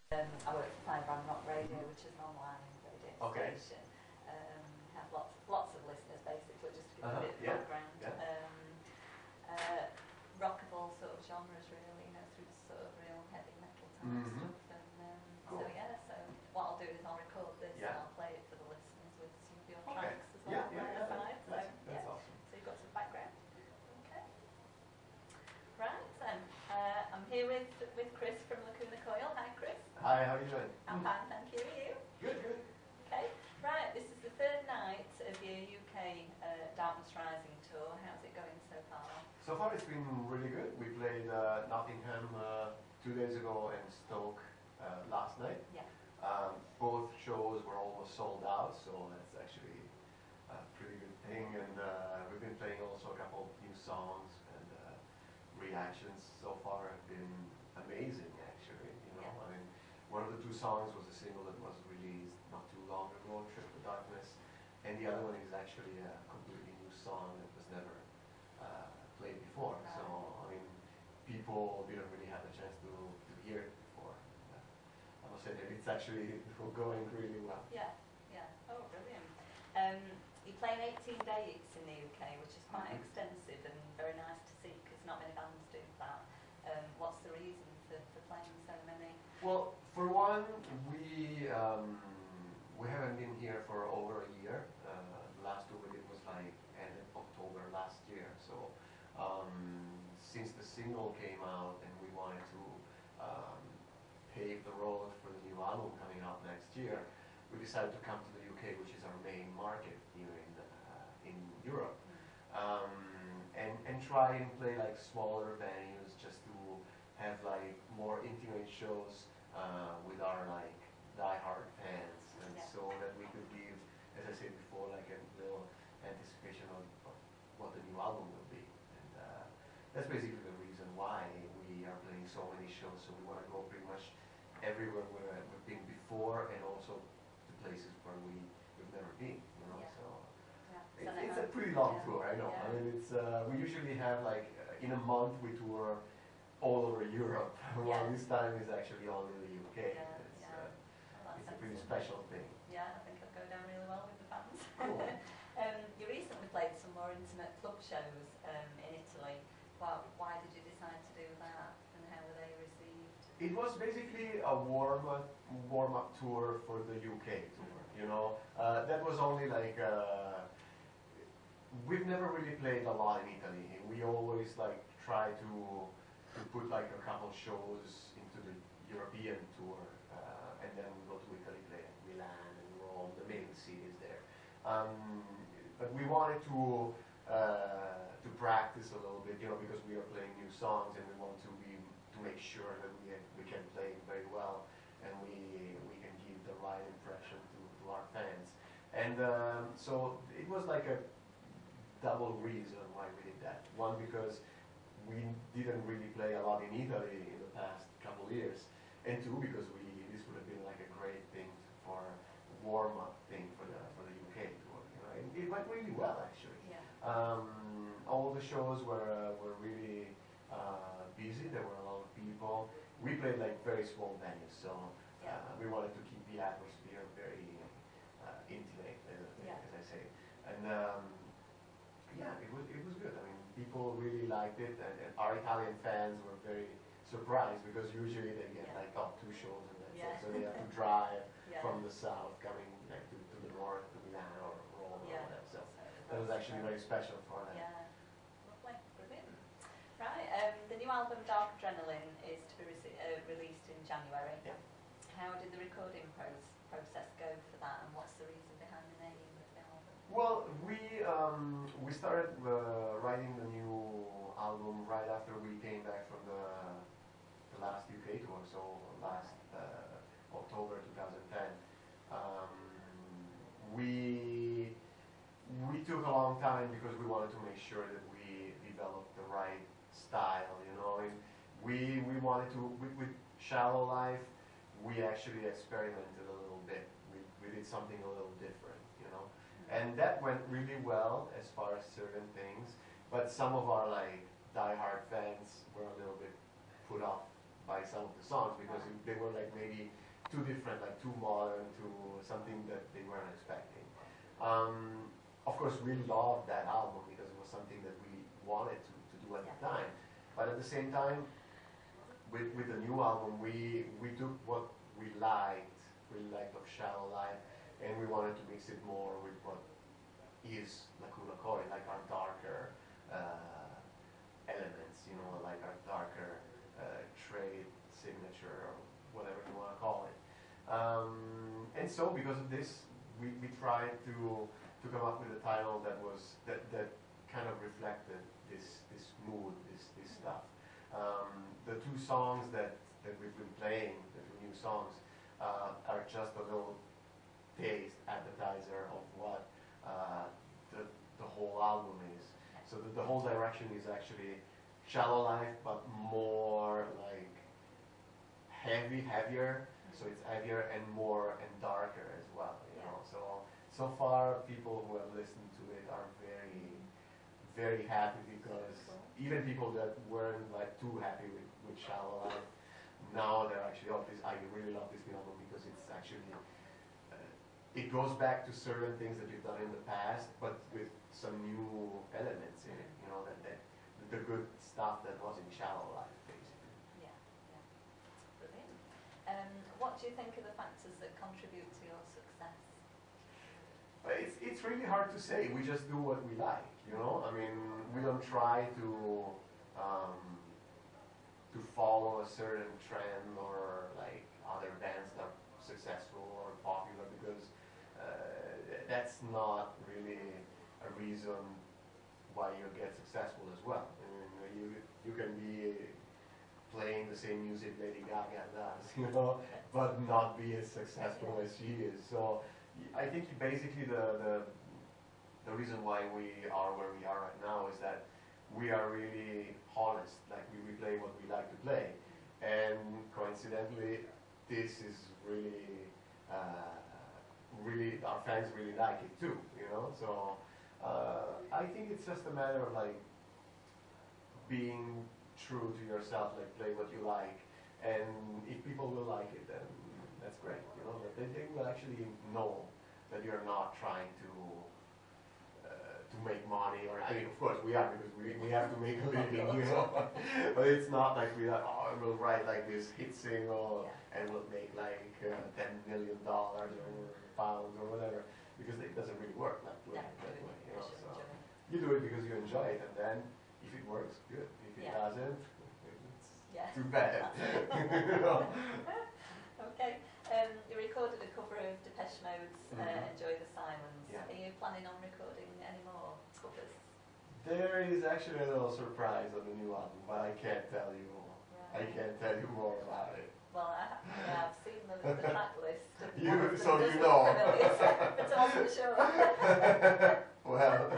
I work for Five Band Rock Radio, which is an online radio station. Have lots of listeners, basically, just to give a bit of background. Rock of all sort of genres, really, you know, through sort of real heavy metal type stuff. And cool. So what I'll do is I'll record this and I'll play it for the listeners with some of your tracks as well. That's awesome. So you've got some background. Okay. Right then, I'm here with Chris from Lacuna Coil. Hi, Chris. Hi, how are you doing? I'm fine, thank you. Are you? Good, good. Okay. Right, this is the third night of your UK Darkness Rising tour. How's it going so far? So far it's been really good. We played Nottingham 2 days ago and Stoke last night. Yeah. Both shows were almost sold out, so that's actually a pretty good thing. And we've been playing also a couple of new songs, and reactions so far have been amazing, actually. You know, I mean, one of the two songs was a single that was released not too long ago, Trip to Darkness, and the other one is actually a completely new song that was never played before. So, I mean, people didn't really have the chance to hear it before. I must say that it's actually going really well. Yeah. Oh, brilliant. You're playing 18 dates in the UK, which is quite extensive and very nice to see because not many bands do that. What's the reason for playing so many? Well, for one, we haven't been here for over a year. The last tour we did was like end of October last year. So since the single came out and we wanted to pave the road for the new album coming out next year, we decided to come to the UK, which is our main market here in Europe, and try and play like smaller venues just to have like more intimate shows with our like die-hard fans, and so that we could give, as I said before, like a little anticipation of what the new album will be. And that's basically the reason why we are playing so many shows. So we want to go pretty much everywhere where we've been before, and also to places where we've never been. You know, so it's a pretty long tour. I know. I mean, it's we usually have like in a month we tour all over Europe, while this time is actually only the UK. It's a pretty special thing. Yeah, I think it'll go down really well with the fans. Cool. You recently played some more intimate club shows in Italy. Why did you decide to do that, and how were they received? It was basically a warm-up tour for the UK tour. You know, that was only like we've never really played a lot in Italy. We always like try to put like a couple shows into the European tour, and then we go to Italy, play Milan and Rome, the main cities there. But we wanted to practice a little bit, you know, because we are playing new songs, and we want to make sure that we can play very well, and we can give the right impression to our fans. And so it was like a double reason why we did that. One, because we didn't really play a lot in Italy in the past couple of years, and two, because this would have been like a great thing for warm-up thing for the UK tour. You know, it went really well actually. All the shows were really busy. There were a lot of people. We played like very small venues, so we wanted to keep the atmosphere very intimate, as I say. And it was good. I mean, people really liked it, and our Italian fans were very surprised because usually they get like 2 shows and that's it. So they have to drive from the south coming like to the north, to Milan or Rome or whatever. So that was actually very special for them. Yeah, lovely, brilliant. Right, the new album Dark Adrenaline is to be released in January. Yeah. How did the recording process go for that, and what's the reason behind the name of the album? Well, we started writing the new album right after we came back from the last UK tour, so last October 2010. We took a long time because we wanted to make sure that we developed the right style, you know. And we wanted to, with Shallow Life, we actually experimented a little bit. We did something a little different, you know. And that went really well as far as certain things, but some of our like die-hard fans were a little bit put off by some of the songs because they were like maybe too different, like too modern, to something that they weren't expecting. Of course, we loved that album because it was something that we wanted to do at the time. But at the same time, with the new album, we took what we liked of Shallow Life, and we wanted to mix it more with what is Lacuna Coil, like our darker elements, you know, like our darker trade signature, or whatever you want to call it. And so, because of this, we tried to come up with a title that kind of reflected this mood, this stuff. The two songs that we've been playing, the two new songs, are just a little taste appetizer of what the whole album is. So the whole direction is actually Shallow Life, but more like heavier. So it's heavier and more and darker as well. You know. So far, people who have listened to it are very happy, because even people that weren't like too happy with Shallow Life, now they're actually, oh, I really love this new album because it's actually, it goes back to certain things that you've done in the past, but with some new elements in it, you know, the good stuff that was in Shallow Life, basically. Yeah. Brilliant. What do you think are the factors that contribute to your success? It's really hard to say. We just do what we like, you know. I mean, we don't try to follow a certain trend or like other bands that are successful or popular, because that's not really a reason why you get successful as well. I mean, you can be playing the same music Lady Gaga does, you know, but not be as successful as she is. So I think basically the reason why we are where we are right now is that we are really honest. Like we play what we like to play, and coincidentally, this is really our fans really like it too. You know, so I think it's just a matter of like being true to yourself. Like play what you like, and if people will like it, then that's great. You know, that they will actually know that you're not trying to make money, or I mean, of course we are, because we have to make a living, you know. But it's not like we are, oh, we'll write like this hit single and we'll make like $10 million or pounds or whatever, because it doesn't really work that way. You know, so you do it because you enjoy it, and then if it works, good. If it doesn't, it's too bad. You know? Okay. You recorded a cover of Depeche Mode's Enjoy the Silence. Yeah. Are you planning on recording any more covers? There is actually a little surprise on the new album, but I can't tell you more. I can't tell you more about it. Well, I've seen the track list. So you know. But I wasn't sure. Well,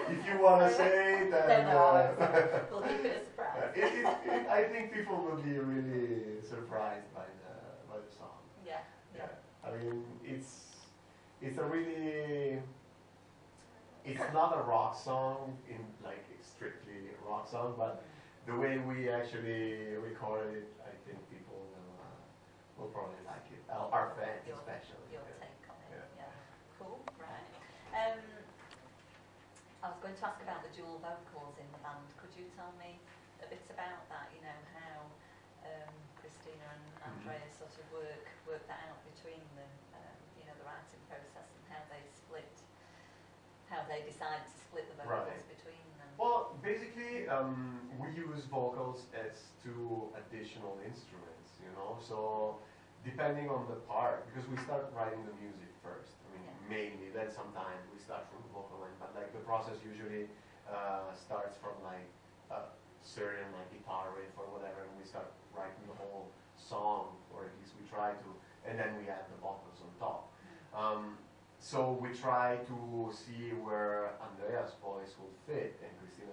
if you want to say that, we'll keep it a surprise. I think people will be really surprised by the song. Yeah. I mean, it's a really, it's not a rock song in like strictly rock song, but the way we actually recorded it, I think people will probably like it. Our fans especially. Your take on it. Yeah. Cool. Right. I was going to ask about the dual vocals in the band. Could you tell me a bit about that? You know, how Christina and Andrea sort of work that out between them. You know, the writing process and how they decide to split the vocals between them. Well, basically, we use vocals as two additional instruments. You know, so depending on the part, because we start writing the music first. I mean, mainly. Then sometimes we start from the vocal line, but like the process usually starts from like a certain like guitar riff or whatever, and we start writing the whole song, or at least we try to, and then we add the vocals on top. So we try to see where Andrea's voice will fit and Christina's